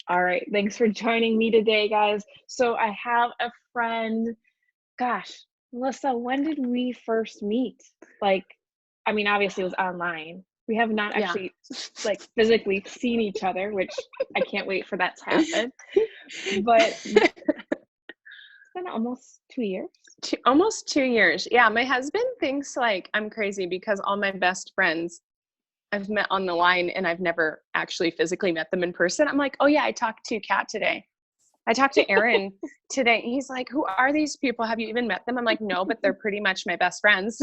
All right, thanks for joining me today, guys. So I have a friend. Gosh, Melissa, when did we first meet? Like, I mean, obviously it was online. We have not Yeah. actually like physically seen each other, which I can't wait for that to happen. But it's been almost 2 years. Almost 2 years. Yeah, my husband thinks like I'm crazy because all my best friends I've met on the line and I've never actually physically met them in person. I'm like, oh yeah, I talked to Kat today. I talked to Aaron today. He's like, who are these people? Have you even met them? I'm like, no, but they're pretty much my best friends.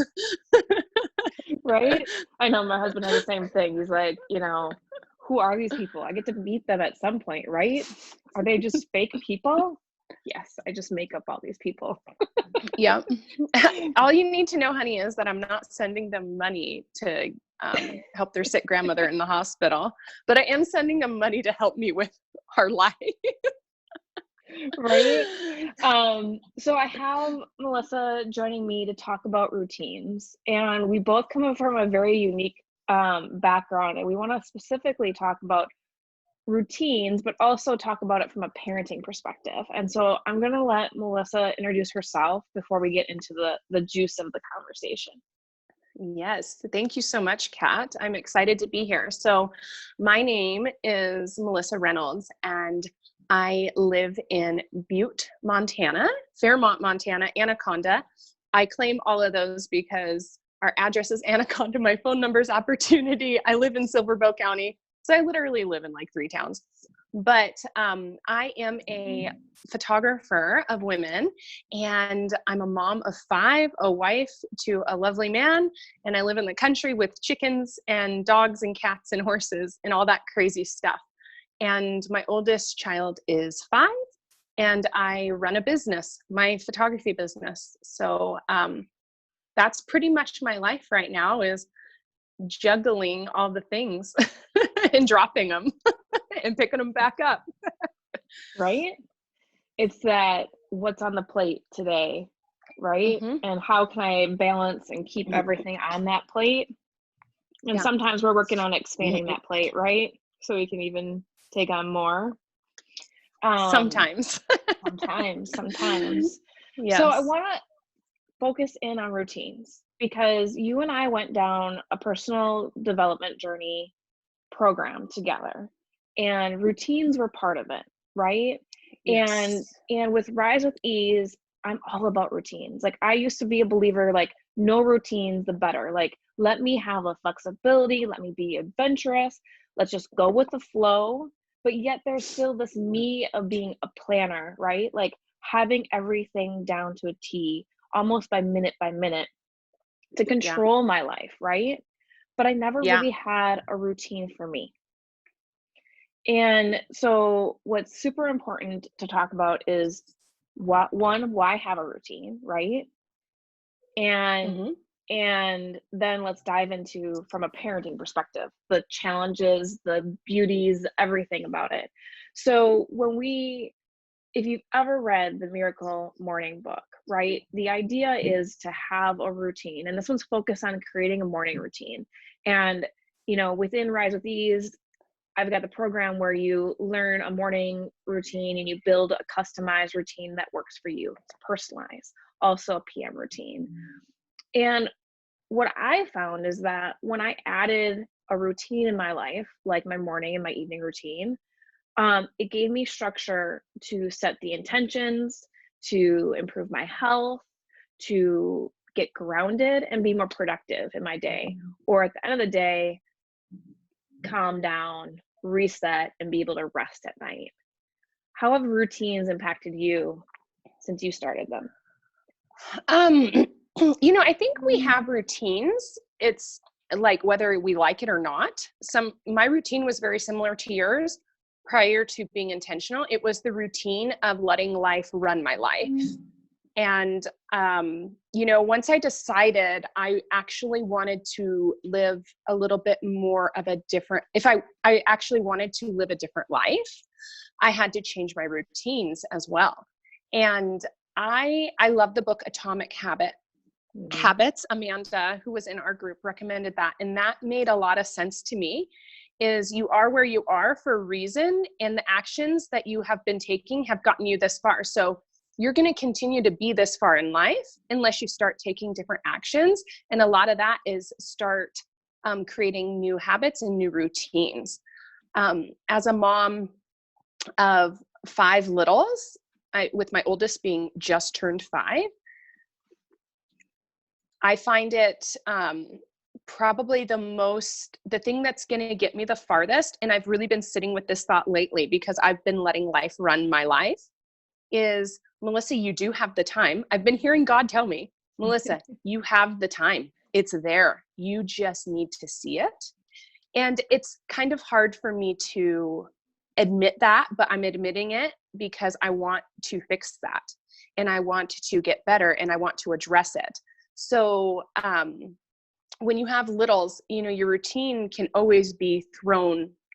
Right? I know my husband has the same thing. He's like, who are these people? I get to meet them at some point, right? Are they just fake people? Yes, I just make up all these people. Yep. All you need to know, honey, is that I'm not sending them money to help their sick grandmother in the hospital, but I am sending them money to help me with our life. Right? So I have Melissa joining me to talk about routines, and we both come from a very unique background, and we want to specifically talk about routines, but also talk about it from a parenting perspective. And so I'm going to let Melissa introduce herself before we get into the juice of the conversation. Yes, thank you so much, Kat. I'm excited to be here. So, my name is Melissa Reynolds, and I live in Butte, Montana, Fairmont, Montana, Anaconda. I claim all of those because our address is Anaconda, my phone number is Opportunity. I live in Silver County, so I literally live in like 3 towns. But I am a photographer of women, and I'm a mom of 5, a wife to a lovely man, and I live in the country with chickens and dogs and cats and horses and all that crazy stuff. And my oldest child is 5, and I run a business, my photography business. So that's pretty much my life right now, is juggling all the things and dropping them and picking them back up. Right? It's that what's on the plate today, right? Mm-hmm. And how can I balance and keep everything on that plate? And Yeah. sometimes we're working on expanding that plate, right? So we can even take on more. Um, Sometimes. sometimes. So I Yes. want to focus in on routines because you and I went down a personal development journey program together, and routines were part of it, right? and Yes. and with Rise with Ease, I'm all about routines. Like, I used to be a believer, like, no routines the better. Like, let me have a flexibility, let me be adventurous, let's just go with the flow. But yet there's still this me of being a planner, right? Like, having everything down to a T, almost by minute, to Yeah. control my life, right? But I never Yeah. really had a routine for me. And so what's super important to talk about is why have a routine, right? And Mm-hmm. then let's dive into, from a parenting perspective, the challenges, the beauties, everything about it. So if you've ever read the Miracle Morning book, right? The idea is to have a routine, and this one's focused on creating a morning routine. And within Rise with Ease, I've got the program where you learn a morning routine and you build a customized routine that works for you. It's personalized. Also a PM routine. And what I found is that when I added a routine in my life, like my morning and my evening routine, it gave me structure to set the intentions, to improve my health, to get grounded and be more productive in my day. Or at the end of the day, calm down, reset, and be able to rest at night. How have routines impacted you since you started them? Um, I think we have routines. It's like whether we like it or not. My routine was very similar to yours prior to being intentional. It was the routine of letting life run my life. And once I decided I actually wanted to live a little bit more of a different, if I actually wanted to live a different life, I had to change my routines as well. And I love the book Atomic Mhm. Habits. Amanda, who was in our group, recommended that, and that made a lot of sense to me. is you are where you are for a reason, and the actions that you have been taking have gotten you this far. So you're going to continue to be this far in life unless you start taking different actions. And a lot of that is start creating new habits and new routines. As a mom of 5 littles, with my oldest being just turned 5, I find it probably the thing that's going to get me the farthest, and I've really been sitting with this thought lately because I've been letting life run my life, is, Melissa, you do have the time. I've been hearing God tell me, Melissa, you have the time. It's there. You just need to see it. And it's kind of hard for me to admit that, but I'm admitting it because I want to fix that, and I want to get better, and I want to address it. So when you have littles, your routine can always be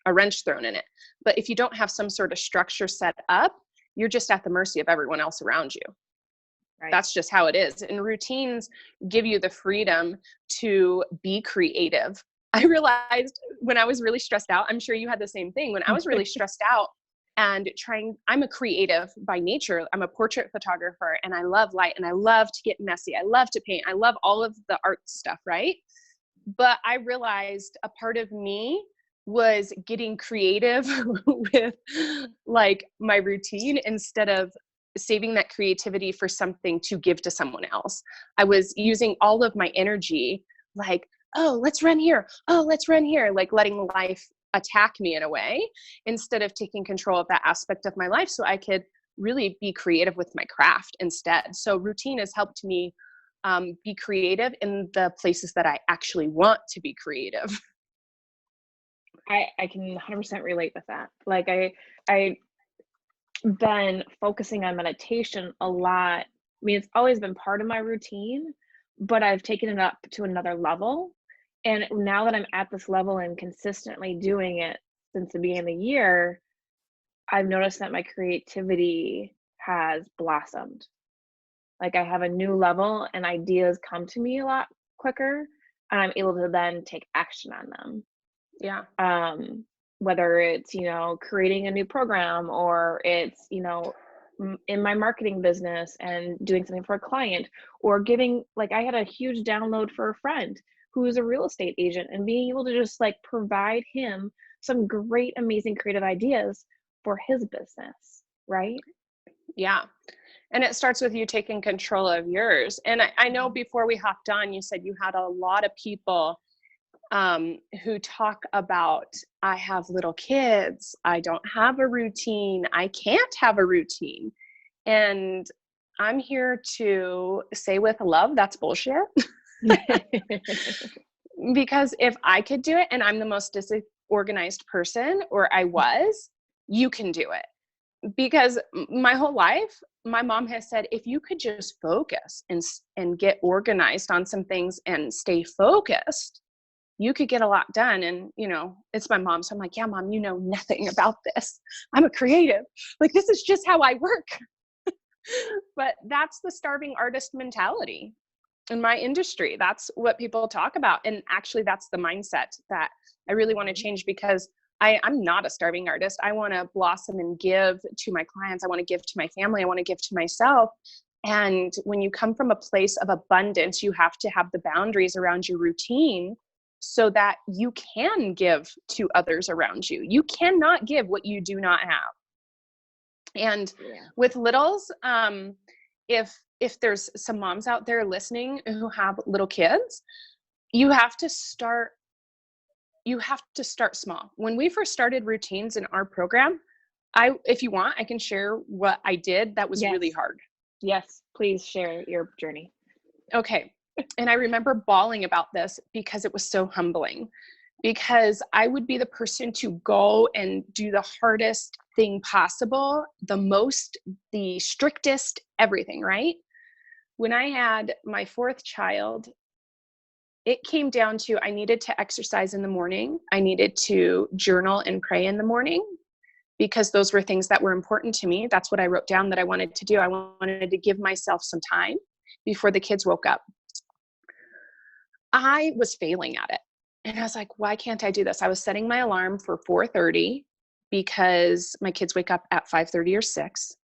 a wrench thrown in it. But if you don't have some sort of structure set up, you're just at the mercy of everyone else around you. Right. That's just how it is. And routines give you the freedom to be creative. I realized when I was really stressed out, I'm sure you had the same thing. When I was really stressed out and I'm a creative by nature. I'm a portrait photographer, and I love light, and I love to get messy. I love to paint. I love all of the art stuff, right? But I realized a part of me was getting creative with like my routine instead of saving that creativity for something to give to someone else. I was using all of my energy like, oh, let's run here. Oh, let's run here. Like letting life attack me in a way instead of taking control of that aspect of my life so I could really be creative with my craft instead. So routine has helped me be creative in the places that I actually want to be creative. I can 100% relate with that. Like I been focusing on meditation a lot. I mean, it's always been part of my routine, but I've taken it up to another level. And now that I'm at this level and consistently doing it since the beginning of the year, I've noticed that my creativity has blossomed. Like I have a new level and ideas come to me a lot quicker, and I'm able to then take action on them. Yeah. Whether it's, creating a new program, or it's, in my marketing business and doing something for a client, or giving, like I had a huge download for a friend who is a real estate agent, and being able to just like provide him some great, amazing creative ideas for his business, right? Yeah. And it starts with you taking control of yours. And I know before we hopped on, you said you had a lot of people who talk about, I have little kids, I don't have a routine, I can't have a routine. And I'm here to say with love, that's bullshit. Because if I could do it, and I'm the most disorganized person, or I was, you can do it. Because my whole life, my mom has said, if you could just focus and get organized on some things and stay focused, you could get a lot done. And, it's my mom. So I'm like, yeah, Mom, you know nothing about this. I'm a creative. Like, this is just how I work. But that's the starving artist mentality in my industry. That's what people talk about. And actually, that's the mindset that I really want to change, because I'm not a starving artist. I want to blossom and give to my clients. I want to give to my family. I want to give to myself. And when you come from a place of abundance, you have to have the boundaries around your routine so that you can give to others around you. You cannot give what you do not have. And with littles, if there's some moms out there listening who have little kids, you have to start small. When we first started routines in our program, if you want, I can share what I did that was really hard. Yes, please share your journey. Okay. And I remember bawling about this because it was so humbling, because I would be the person to go and do the hardest thing possible, the strictest, everything, right? When I had my 4th child, it came down to, I needed to exercise in the morning. I needed to journal and pray in the morning, because those were things that were important to me. That's what I wrote down that I wanted to do. I wanted to give myself some time before the kids woke up. I was failing at it. And I was like, why can't I do this? I was setting my alarm for 4:30 because my kids wake up at 5:30 or 6.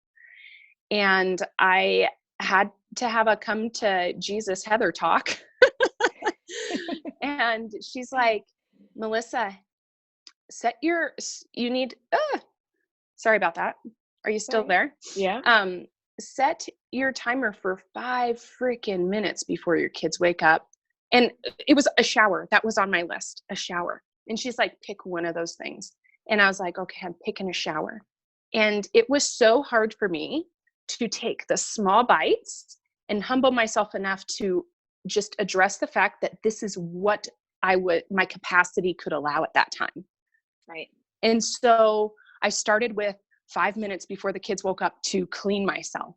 And I had to have a come to Jesus Heather talk. And she's like, Melissa, you need, sorry about that. Are you still Sorry. there? Yeah. Set your timer for 5 freaking minutes before your kids wake up. And it was a shower. That was on my list, a shower. And she's like, pick one of those things. And I was like, okay, I'm picking a shower. And it was so hard for me to take the small bites and humble myself enough to just address the fact that this is what my capacity could allow at that time. Right. And so I started with 5 minutes before the kids woke up to clean myself.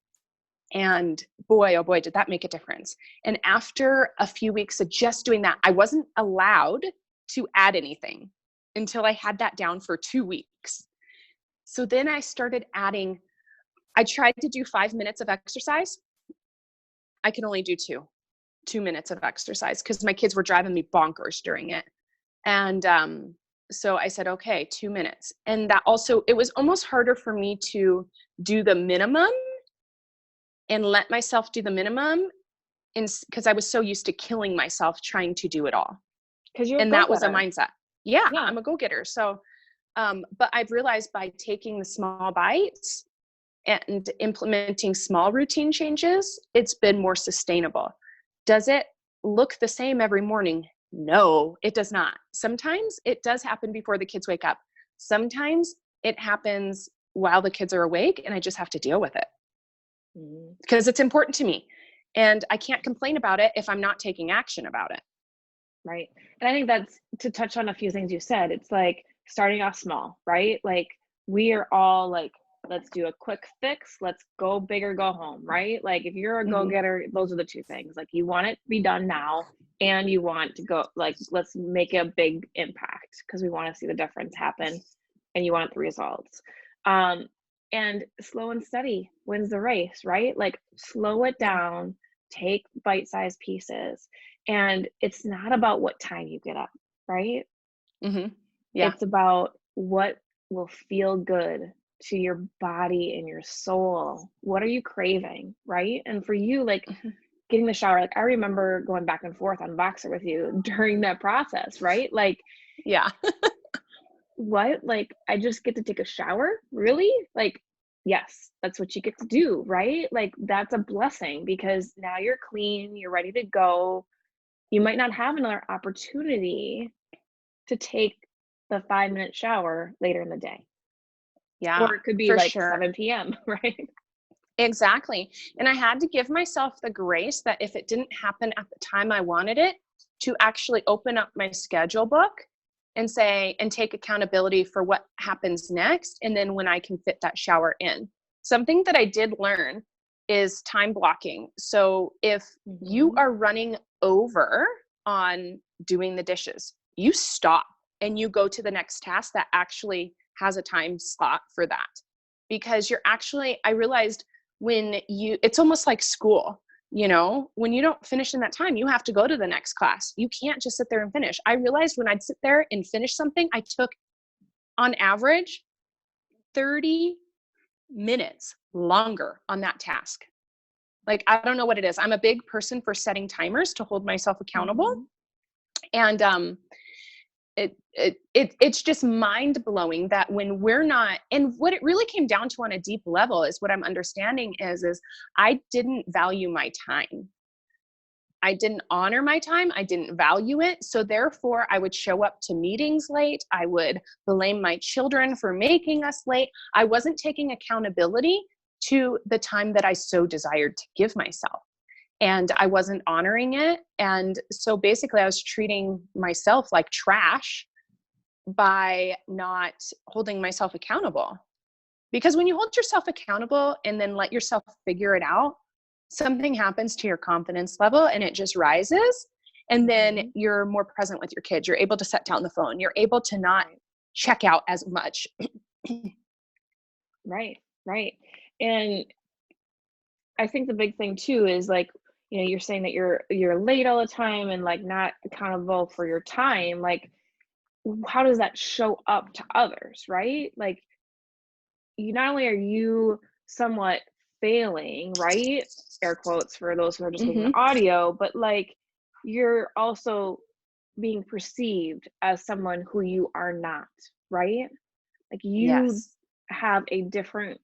And boy, oh boy, did that make a difference. And after a few weeks of just doing that, I wasn't allowed to add anything until I had that down for 2 weeks. So then I started adding, I tried to do 5 minutes of exercise. I can only do 2 minutes of exercise because my kids were driving me bonkers during it. And so I said, okay, 2 minutes. And that also, it was almost harder for me to do the minimum and let myself do the minimum because I was so used to killing myself trying to do it all. Because you're And that was a mindset. Yeah, Yeah. I'm a go-getter. So, but I've realized by taking the small bites and implementing small routine changes, it's been more sustainable. Does it look the same every morning? No, it does not. Sometimes it does happen before the kids wake up. Sometimes it happens while the kids are awake and I just have to deal with it because it's important to me. And I can't complain about it if I'm not taking action about it. Right. And I think that's to touch on a few things you said. It's like starting off small, right? Like we are all like, let's do a quick fix. Let's go big or go home, right? Like if you're a go-getter, those are the two things. Like you want it to be done now and you want to go like, let's make a big impact because we want to see the difference happen and you want the results. And slow and steady wins the race, right? Like slow it down, take bite-sized pieces. And it's not about what time you get up, right? Mm-hmm. Yeah. It's about what will feel good to your body and your soul. What are you craving, right? And for you, like getting the shower, like I remember going back and forth on Voxer with you during that process, right? Like, yeah. what? Like, I just get to take a shower? Really? Like, yes, that's what you get to do, right? Like, that's a blessing because now you're clean, you're ready to go. You might not have another opportunity to take the 5-minute shower later in the day. Yeah. Or it could be for like sure. 7 p.m., right? Exactly. And I had to give myself the grace that if it didn't happen at the time I wanted it, to actually open up my schedule book and say, and take accountability for what happens next. And then when I can fit that shower in. Something that I did learn is time blocking. So if you are running over on doing the dishes, you stop and you go to the next task that actually has a time slot for that. Because I realized it's almost like school, when you don't finish in that time, you have to go to the next class. You can't just sit there and finish. I realized when I'd sit there and finish something, I took on average 30 minutes longer on that task. Like, I don't know what it is. I'm a big person for setting timers to hold myself accountable. And it's just mind blowing that when we're not, and what it really came down to on a deep level is what I'm understanding is I didn't value my time. I didn't honor my time. I didn't value it. So therefore I would show up to meetings late. I would blame my children for making us late. I wasn't taking accountability to the time that I so desired to give myself. And I wasn't honoring it. And so basically I was treating myself like trash by not holding myself accountable. Because when you hold yourself accountable and then let yourself figure it out, something happens to your confidence level and it just rises. And then you're more present with your kids. You're able to set down the phone. You're able to not check out as much. Right. And I think the big thing too is like, you're saying that you're late all the time and like not accountable for your time, like how does that show up to others, right? Like you not only are you somewhat failing, right? Air quotes for those who are just getting Hmm. the audio, but like you're also being perceived as someone who you are not, right? Like you Yes. have a different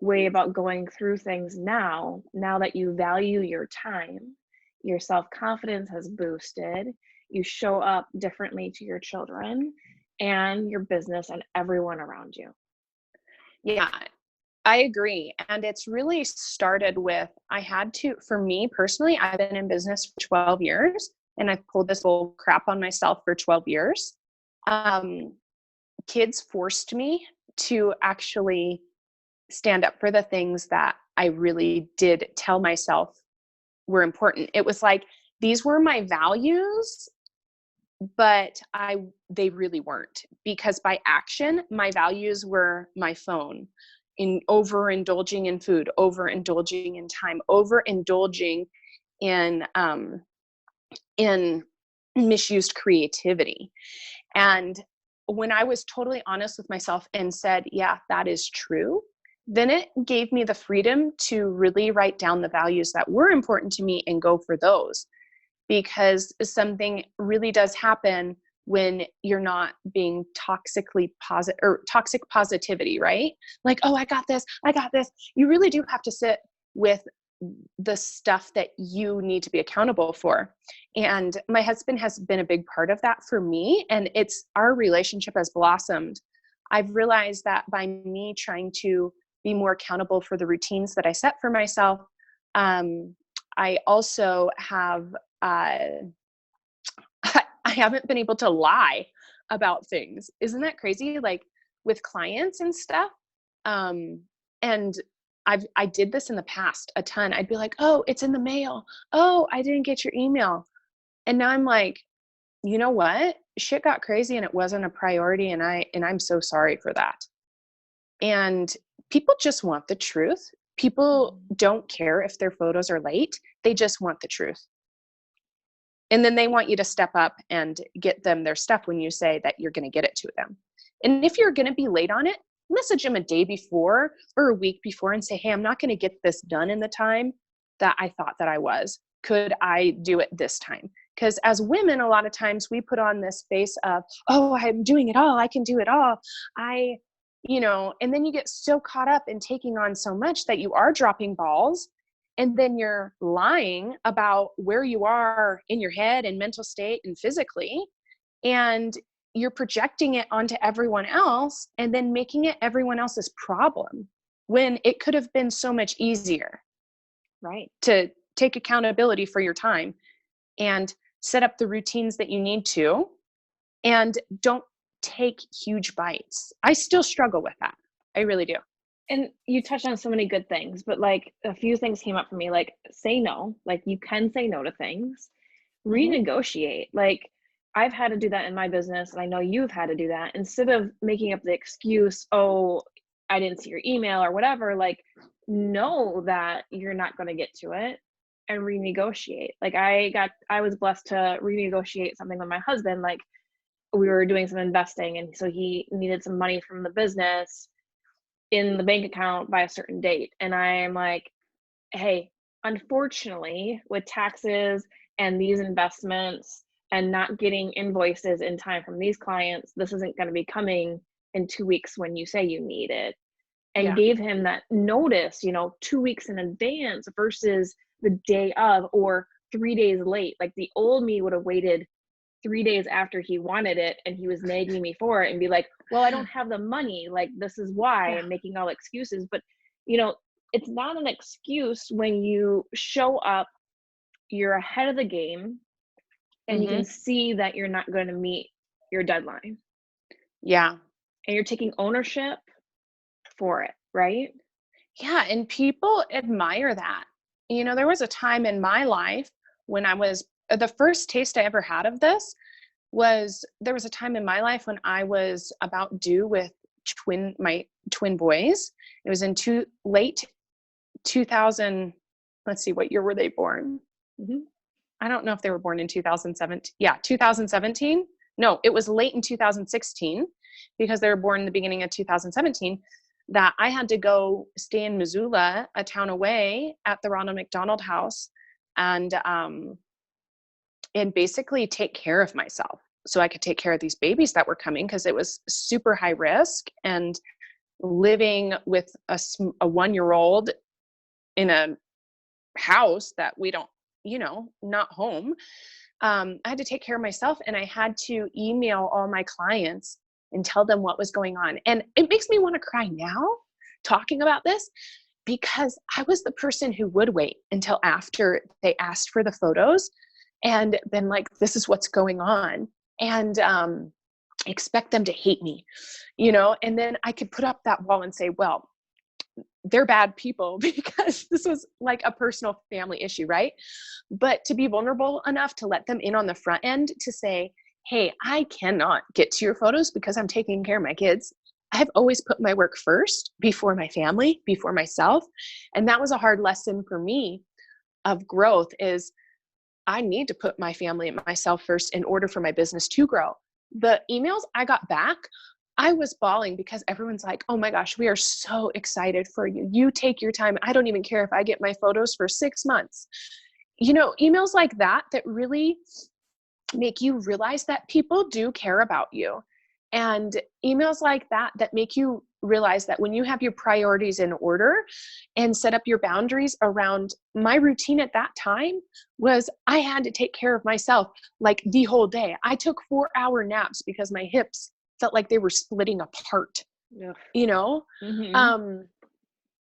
way about going through things now that you value your time, your self-confidence has boosted, you show up differently to your children and your business and everyone around you. Yeah, I agree. And it's really started with, I had to, for me personally, I've been in business for 12 years and I've pulled this whole crap on myself for 12 years. Um, Kids forced me to actually stand up for the things that I really did tell myself were important. It was like, these were my values, but they really weren't, because by action my values were my phone, in overindulging in food, overindulging in time, overindulging in misused creativity. And when I was totally honest with myself and said, yeah, that is true, then it gave me the freedom to really write down the values that were important to me and go for those. Because something really does happen when you're not being toxically positive, or toxic positivity, right? Like, oh, I got this, I got this. You really do have to sit with the stuff that you need to be accountable for. And my husband has been a big part of that for me. And our relationship has blossomed. I've realized that by me trying to be more accountable for the routines that I set for myself, I also have, I haven't been able to lie about things. Isn't that crazy? Like with clients and stuff. Um, and I did this in the past a ton. I'd be like, oh, it's in the mail. Oh, I didn't get your email. And now I'm like, you know what? Shit got crazy and it wasn't a priority. And I'm so sorry for that. And people just want the truth. People don't care if their photos are late. They just want the truth. And then they want you to step up and get them their stuff when you say that you're going to get it to them. And if you're going to be late on it, message them a day before or a week before and say, hey, I'm not going to get this done in the time that I thought that I was. Could I do it this time? Because as women, a lot of times we put on this face of, oh, I'm doing it all. I can do it all. And then you get so caught up in taking on so much that you are dropping balls. And then you're lying about where you are in your head and mental state and physically. And you're projecting it onto everyone else and then making it everyone else's problem, when it could have been so much easier, Right. to take accountability for your time and set up the routines that you need to, and don't take huge bites. I still struggle with that. I really do. And you touched on so many good things, but like a few things came up for me, like say no, like you can say no to things, Hmm. renegotiate. Like I've had to do that in my business, and I know you've had to do that. Instead of making up the excuse, oh, I didn't see your email or whatever, like know that you're not going to get to it and renegotiate. Like I was blessed to renegotiate something with my husband. Like we were doing some investing, and so he needed some money from the business in the bank account by a certain date. And I'm like, hey, unfortunately, with taxes and these investments and not getting invoices in time from these clients, this isn't going to be coming in 2 weeks when you say you need it. And Yeah. gave him that notice, 2 weeks in advance versus the day of or 3 days late. Like the old me would have waited 3 days after he wanted it and he was nagging me for it and be like, well, I don't have the money, like this is why, Yeah. and making all excuses. But you know it's not an excuse when you show up, you're ahead of the game, and you can Hmm. see that you're not going to meet your deadline Yeah. and you're taking ownership for it, right? Yeah, and people admire that. There was a time in my life when I was, the first taste I ever had of this was, there was a time in my life when I was about due with my twin boys. It was in late 2000. let's see, what year were they born? Mhm. I don't know if they were born in 2017. Yeah, 2017. No, it was late in 2016 because they were born in the beginning of 2017 that I had to go stay in Missoula, a town away, at the Ronald McDonald House, and basically take care of myself so I could take care of these babies that were coming, because it was super high risk, and living with a 1-year-old in a house that we don't, not home. I had to take care of myself, and I had to email all my clients and tell them what was going on. And it makes me want to cry now talking about this, because I was the person who would wait until after they asked for the photos and been like, this is what's going on. And expect them to hate me, and then I could put up that wall and say, well, they're bad people because this was like a personal family issue, right? But to be vulnerable enough to let them in on the front end to say, hey, I cannot get to your photos because I'm taking care of my kids. I've always put my work first before my family, before myself. And that was a hard lesson for me of growth, is I need to put my family and myself first in order for my business to grow. The emails I got back, I was bawling because everyone's like, oh my gosh, we are so excited for you. You take your time. I don't even care if I get my photos for 6 months. Emails like that really make you realize that people do care about you. And emails like that make you realize that when you have your priorities in order and set up your boundaries around, my routine at that time was I had to take care of myself like the whole day. I took 4-hour naps because my hips felt like they were splitting apart, Yeah. Mhm.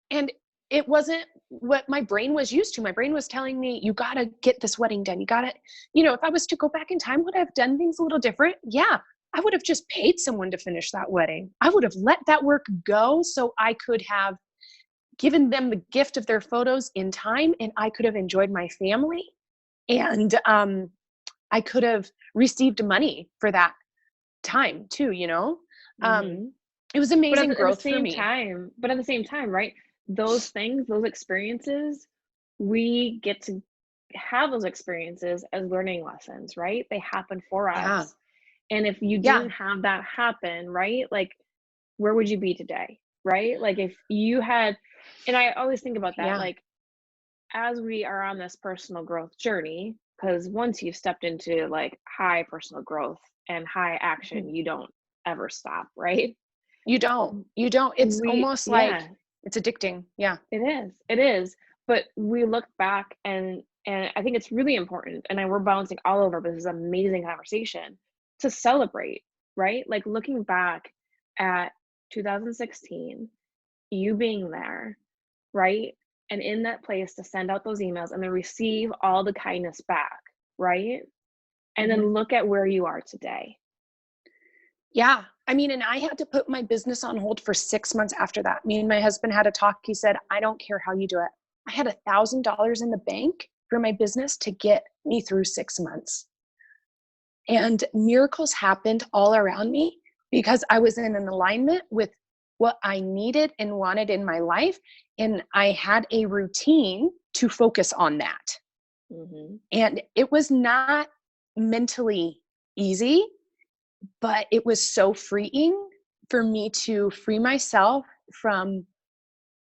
And it wasn't what my brain was used to. My brain was telling me, you got to get this wedding done. You got to, if I was to go back in time, would I have done things a little different? Yeah. I would have just paid someone to finish that wedding. I would have let that work go so I could have given them the gift of their photos in time, and I could have enjoyed my family, and I could have received money for that time too, um, Mhm. it was But amazing at the growth for same me. time right? Those things, those experiences, we get to have those experiences as learning lessons, right? They happen for Yeah. us. And if you Yeah. didn't have that happen, right? Like, where would you be today? Right? Like, if you had, and I always think about that, Yeah. like, as we are on this personal growth journey, because once you've stepped into like high personal growth and high Mhm. action, you don't ever stop, right? You don't. It's almost like Yeah, it's addicting. Yeah. it is, but we look back, and I think it's really important, and we're bouncing all over, but this is an amazing conversation to celebrate, right? Like, looking back at 2016, you being there, right? And in that place to send out those emails and then receive all the kindness back, right? And Mhm. then look at where you are today. Yeah. I mean, and I had to put my business on hold for 6 months after that. Me and my husband had a talk. He said, I don't care how you do it. I had $1,000 in the bank for my business to get me through 6 months. And miracles happened all around me because I was in an alignment with what I needed and wanted in my life. And I had a routine to focus on that. Mhm. And it was not mentally easy, but it was so freeing for me to free myself from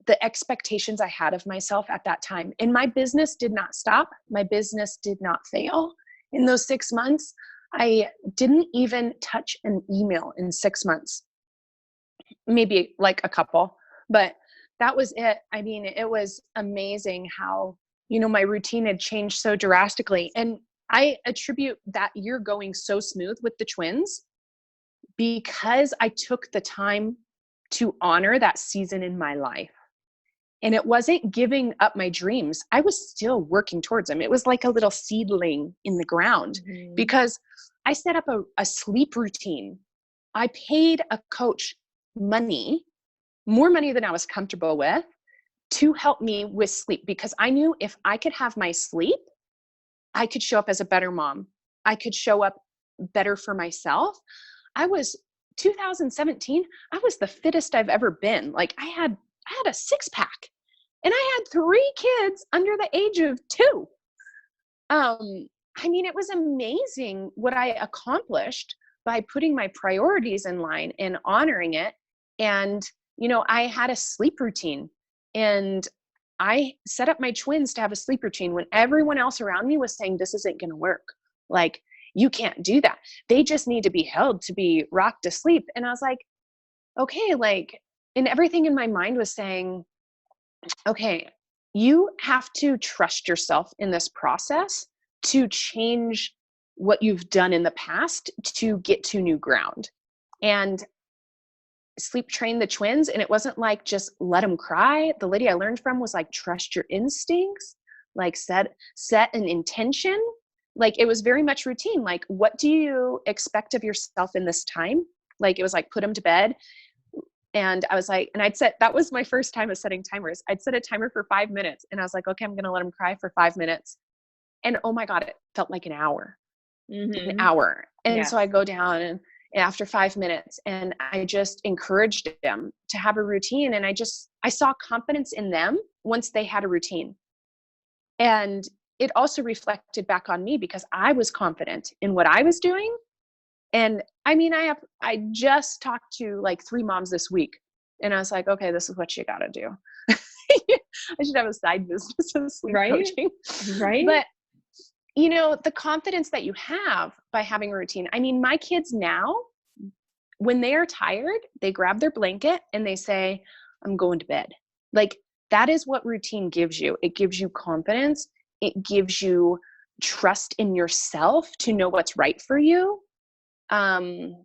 the expectations I had of myself at that time. And my business did not stop. My business did not fail. In those 6 months, I didn't even touch an email in 6 months, maybe like a couple, but that was it. I mean, it was amazing how, my routine had changed so drastically. And I attribute that year going so smooth with the twins because I took the time to honor that season in my life. And it wasn't giving up my dreams. I was still working towards them. It was like a little seedling in the ground Mhm. because I set up a sleep routine. I paid a coach money, more money than I was comfortable with, to help me with sleep because I knew if I could have my sleep, I could show up as a better mom. I could show up better for myself. I was 2017, I was the fittest I've ever been. Like I had a six pack. And I had 3 kids under the age of 2. I mean, it was amazing what I accomplished by putting my priorities in line and honoring it. And, I had a sleep routine, and I set up my twins to have a sleep routine when everyone else around me was saying, this isn't going to work. Like, you can't do that. They just need to be held to be rocked to sleep. And I was like, okay, like, and everything in my mind was saying, okay, you have to trust yourself in this process to change what you've done in the past to get to new ground. And sleep train the twins. And it wasn't like just let them cry. The lady I learned from was like, trust your instincts, like set an intention. Like, it was very much routine. Like, what do you expect of yourself in this time? Like, it was like, put them to bed. And I was like, and I'd set, that was my first time of setting timers. I'd set a timer for 5 minutes, and I was like, okay, I'm going to let them cry for 5 minutes. And oh my God, it felt like an hour. An hour. And so I go down, and after 5 minutes, and I just encouraged them to have a routine. And I saw confidence in them once they had a routine. And it also reflected back on me because I was confident in what I was doing. And I mean, I just talked to like 3 moms this week, and I was like, okay, this is what you got to do. I should have a side business of sleep coaching. Right. But the confidence that you have by having a routine. I mean, my kids now, when they are tired, they grab their blanket and they say, I'm going to bed. Like, that is what routine gives you. It gives you confidence. It gives you trust in yourself to know what's right for you. And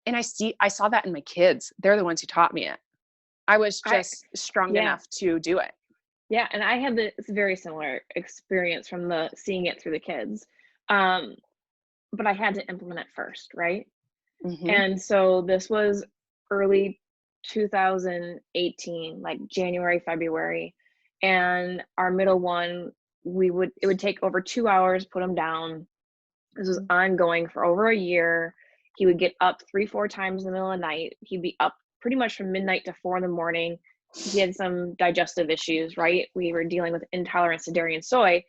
I saw that in my kids. They're the ones who taught me it. I was just strong enough to do it. Yeah, and I had this very similar experience from seeing it through the kids. But I had to implement it first, right? Mm-hmm. And so this was early 2018, like January, February. And our middle one, it would take over 2 hours, put him down. This was ongoing for over a year. He would get up 3-4 times in the middle of the night. He'd be up pretty much from midnight to 4 in the morning. He had some digestive issues, right? We were dealing with intolerance to dairy and soy.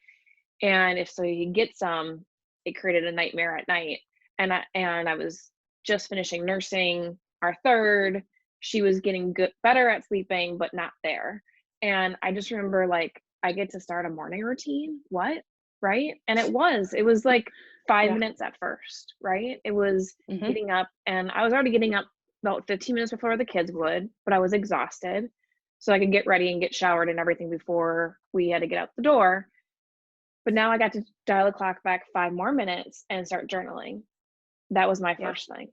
And if so he'd get some, it created a nightmare at night. And I was just finishing nursing our third. She was getting better at sleeping, but not there. And I just remember, like, I get to start a morning routine. What? Right? And it was like 5 minutes at first, right? It was getting up, and I was already getting up about 15 minutes before the kids would, but I was exhausted. So I could get ready and get showered and everything before we had to get out the door. But now I got to dial the clock back 5 more minutes and start journaling. That was my first thing.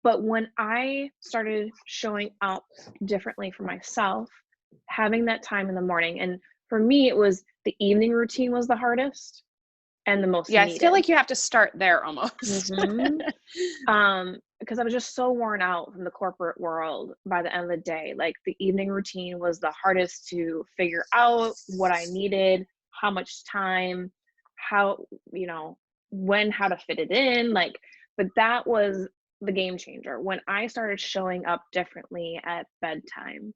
But when I started showing up differently for myself, having that time in the morning, and for me, it was the evening routine was the hardest and the most needed. I feel like you have to start there almost. Because I was just so worn out from the corporate world by the end of the day. Like, the evening routine was the hardest to figure out what I needed, how much time, how, when, how to fit it in. Like, but that was the game changer. When I started showing up differently at bedtime,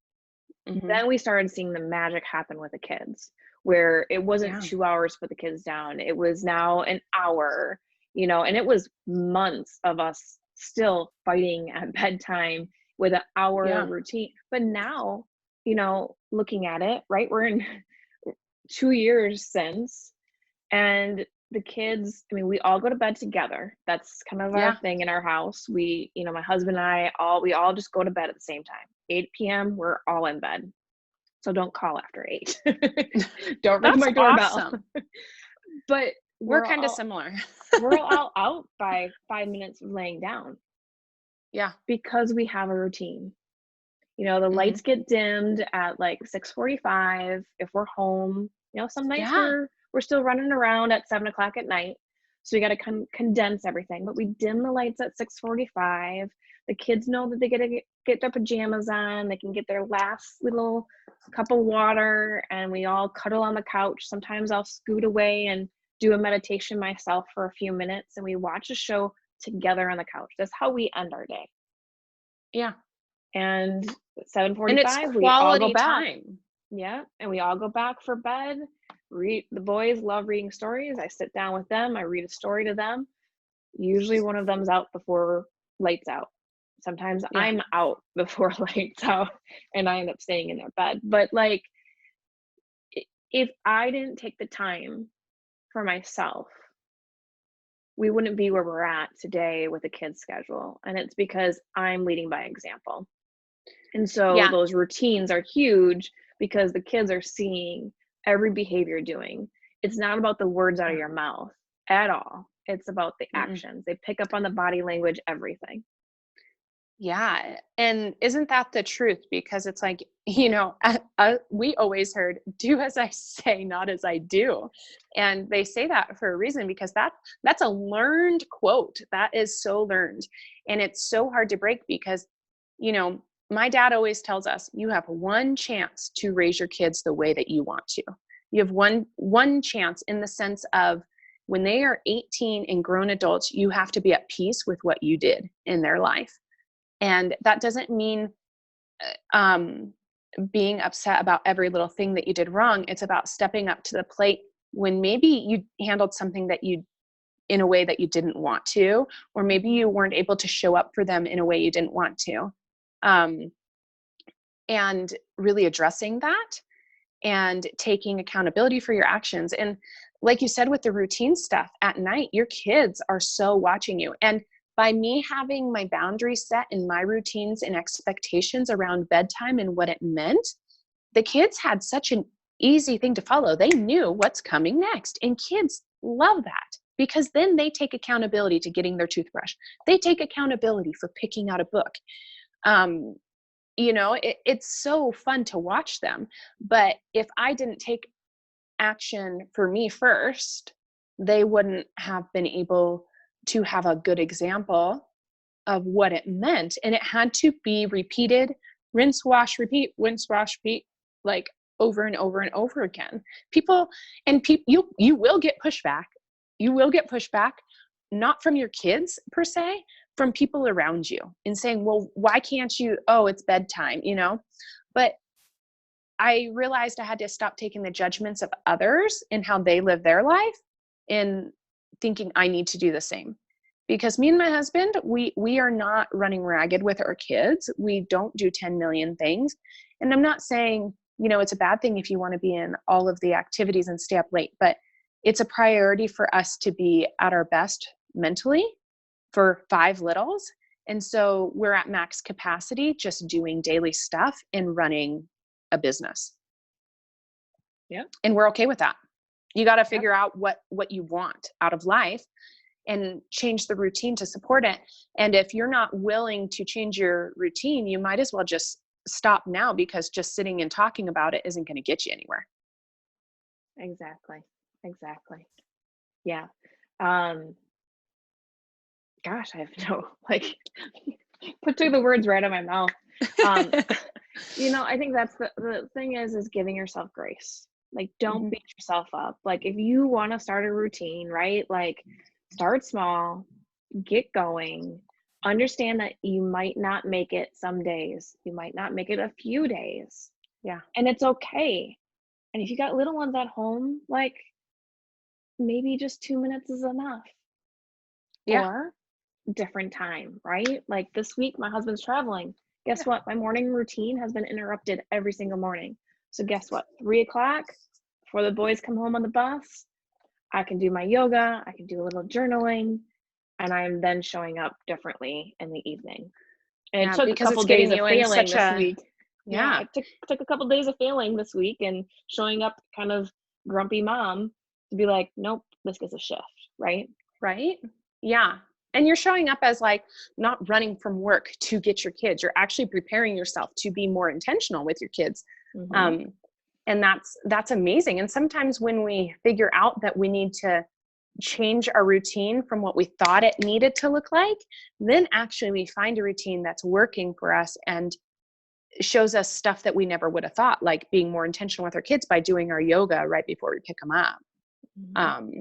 then we started seeing the magic happen with the kids, where it wasn't 2 hours to put the kids down. It was now an hour, and it was months of us still fighting at bedtime with an hour routine. But now, looking at it, right, we're in 2 years since, and the kids, I mean, we all go to bed together. That's kind of our thing in our house. We, my husband and I, we all just go to bed at the same time. 8 p.m., we're all in bed. So don't call after 8. Don't ring my doorbell. Awesome. But we're kind of similar. We're all out by 5 minutes of laying down. Yeah. Because we have a routine. The lights get dimmed at like 6:45 if we're home. Some nights we're still running around at 7 o'clock at night. So we got to condense everything. But we dim the lights at 6:45. The kids know that they get to get their pajamas on. They can get their last little cup of water, and we all cuddle on the couch. Sometimes I'll scoot away and do a meditation myself for a few minutes, and we watch a show together on the couch. That's how we end our day. Yeah. And 7:45, we all go back. Time. Yeah, and we all go back for bed. Read The boys love reading stories. I sit down with them, I read a story to them. Usually one of them's out before lights out. Sometimes Yeah. I'm out before lights out and I end up staying in their bed. But like if I didn't take the time for myself, we wouldn't be where we're at today with a kid's schedule. And it's because I'm leading by example. And so Yeah. those routines are huge because the kids are seeing every behavior you're doing. It's not about the words out of your mouth at all. It's about the Mm-mm. actions. They pick up on the body language, everything. Yeah. And isn't that the truth? Because it's like, we always heard, do as I say, not as I do. And they say that for a reason, because that's a learned quote. That is so learned. And it's so hard to break because, you know, my dad always tells us you have one chance to raise your kids the way that you want to. You have one chance, in the sense of when they are 18 and grown adults, you have to be at peace with what you did in their life. And that doesn't mean um, being upset about every little thing that you did wrong. It's about stepping up to the plate when maybe you handled something that you in a way that you didn't want to, or maybe you weren't able to show up for them in a way you didn't want to. Um, and really addressing that and taking accountability for your actions. And like you said, with the routine stuff at night, your kids are so watching you. And by me having my boundaries set and my routines and expectations around bedtime and what it meant, the kids had such an easy thing to follow. They knew what's coming next. And kids love that because then they take accountability to getting their toothbrush. They take accountability for picking out a book. Um, it's so fun to watch them. But if I didn't take action for me first, they wouldn't have been able to have a good example of what it meant. And it had to be repeated, rinse, wash, repeat, like over and over and over again. You will get pushback. You will get pushback, not from your kids per se, from people around you and saying, well, why can't you? Oh, it's bedtime, But I realized I had to stop taking the judgments of others and how they live their life and thinking I need to do the same. Because me and my husband, we are not running ragged with our kids. We don't do 10 million things. And I'm not saying, it's a bad thing if you want to be in all of the activities and stay up late, but it's a priority for us to be at our best mentally for 5 littles. And so we're at max capacity, just doing daily stuff and running a business. Yeah. And we're okay with that. You got to Yep. figure out what you want out of life and change the routine to support it. And if you're not willing to change your routine, you might as well just stop now, because just sitting and talking about it isn't going to get you anywhere. Exactly. Exactly. Yeah. Um, gosh, I have no like took the words right out of my mouth. Um, I think that's the thing is giving yourself grace. Like, don't Mhm. beat yourself up. Like, if you want to start a routine, right? Like, start small, get going. Understand that you might not make it some days. You might not make it a few days, Yeah. and it's okay. And if you got little ones at home, like maybe just 2 minutes is enough, Yeah. or different time, right? Like this week, my husband's traveling. Guess what? My morning routine has been interrupted every single morning. So guess what? 3 o'clock, before the boys come home on the bus, I can do my yoga, I can do a little journaling, and I'm then showing up differently in the evening. And it Yeah. took a Because couple it's days getting of you in failing such this a, week. Yeah, yeah. it took a couple days of failing this week and showing up kind of grumpy mom to be like, nope, this gets a shift, right? Right? Yeah. And you're showing up as like not running from work to get your kids. You're actually preparing yourself to be more intentional with your kids. Mm-hmm. Um, and that's amazing. And sometimes when we figure out that we need to change our routine from what we thought it needed to look like, then actually we find a routine that's working for us and shows us stuff that we never would have thought, like being more intentional with our kids by doing our yoga right before we pick them up. Mm-hmm. um,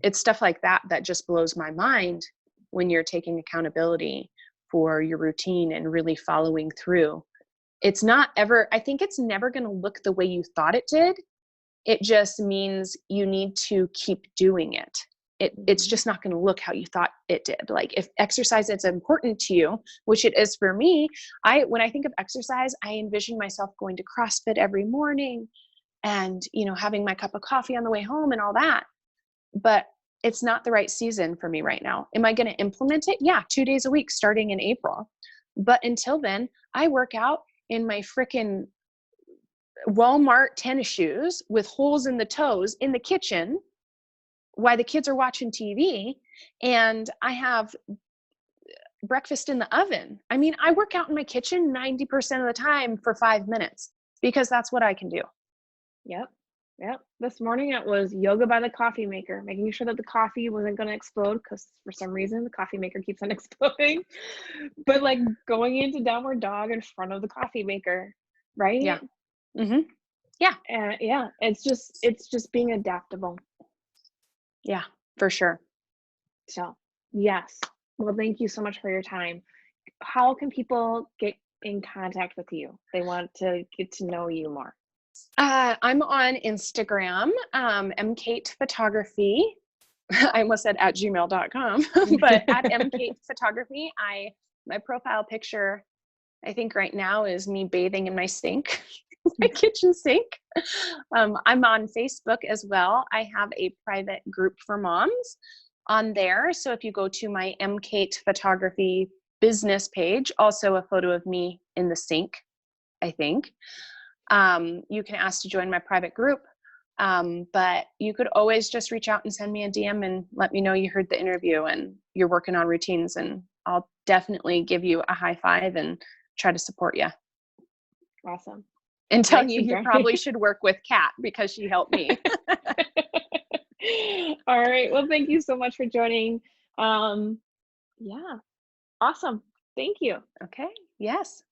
it's stuff like that that just blows my mind when you're taking accountability for your routine and really following through it's not ever, I think it's never going to look the way you thought it did. It just means you need to keep doing it. It's just not going to look how you thought it did. Like if exercise is important to you, which it is for me, when I think of exercise, I envision myself going to CrossFit every morning and, you know, having my cup of coffee on the way home and all that. But it's not the right season for me right now. Am I going to implement it? Yeah, 2 days a week starting in April. But until then, I work out in my frickin' Walmart tennis shoes with holes in the toes in the kitchen while the kids are watching TV, and I have breakfast in the oven. I mean, I work out in my kitchen 90% of the time for 5 minutes because that's what I can do. Yep. Yep. This morning it was yoga by the coffee maker, making sure that the coffee wasn't going to explode because for some reason the coffee maker keeps on exploding. But like going into downward dog in front of the coffee maker, right? Yeah. Mm-hmm. Yeah. And yeah, it's just being adaptable. Yeah, for sure. So, yes. Well, thank you so much for your time. How can people get in contact with you? They want to get to know you more. I'm on Instagram, mkate photography. I almost said at gmail.com, but at mkate photography, my profile picture, I think right now is me bathing in my sink, my kitchen sink. I'm on Facebook as well. I have a private group for moms on there. So if you go to my mkate photography business page, also a photo of me in the sink, I think. You can ask to join my private group, but you could always just reach out and send me a DM and let me know you heard the interview and you're working on routines, and I'll definitely give you a high five and try to support you. Awesome. And tell you probably should work with Kat because she helped me. All right. Well, thank you so much for joining. Yeah. Awesome. Thank you. Okay. Yes.